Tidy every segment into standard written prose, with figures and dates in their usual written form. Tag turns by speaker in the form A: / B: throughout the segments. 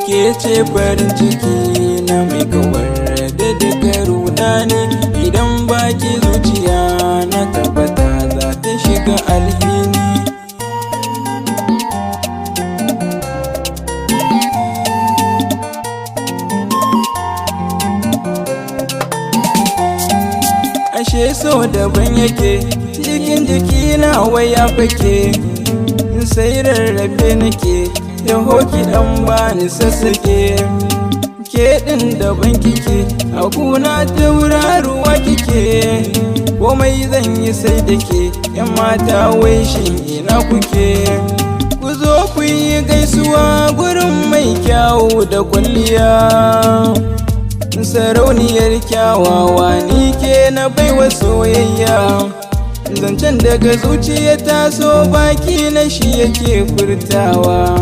A: Kece farin ciki na mai kawar da daga rudani, idan baki zuciya na tabbata za ta shiga alhini. Ashe so daban yake cikin jiki na waya fake, sai rarrafe nake yaho ki dan bani sassake. Ke din daban kike a kuna tauraruwa kike, komai zan yi sai da ke yan mata wai shin ina kuke. Ku zo ku yi gaisuwa gurin mai kyawu da kwalliya, sarauniyar kyawawa ni ke na baiwa soyayya. Zancen daga zuciya taso baki na shi yake furtawa,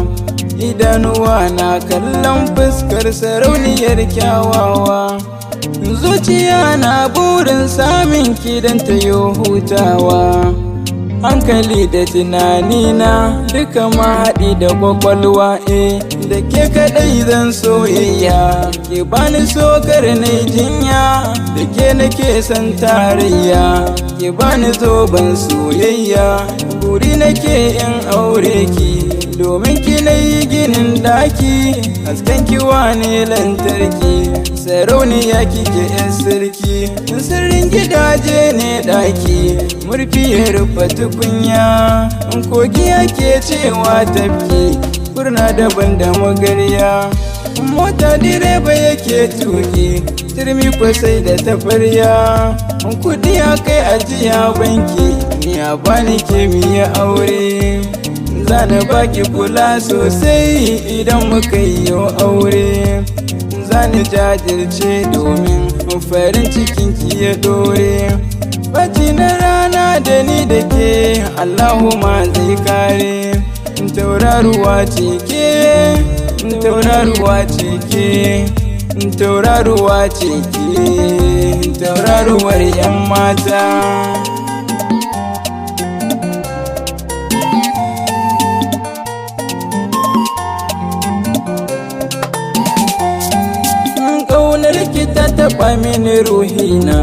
A: idanuwa na kallon fuskar sarauniyar kyawawa. Zuciya na burin samun ki dan ta yo hutawa, hankali da tunani na duka mahaɗi da kwakwalwa. Da ke kaɗai zan soyayya, ke bani sokar na jinya, da ke nake son tarayya, ke bani zoben soyayya. Buri nake in aure ki, domin ki na yi ginin daki, hasken ki wane lantarki, sarauniya kike yan sarki. Sirrin gidaje ne daki, murfi ya rufe tukunya, kogi ake cewa tafki, kurna daban da magarya. Mota direba yake tuki, turmi kwasai da tafarya. Kudi ya kai ajiya banki, ni a bani ke miya aure. Zana baki kula sosai idan muka yi aure. Zani jajirce domin farin cikin ki ya dore. Bacci na rana da ni da ke Allahumma zai kare. Tauraruwa ce ke, tauraruwa ce ke, tauraruwa ce ke, tauraruwar 'yan mata. Ƙaunar ki ta taɓa mini ruhina,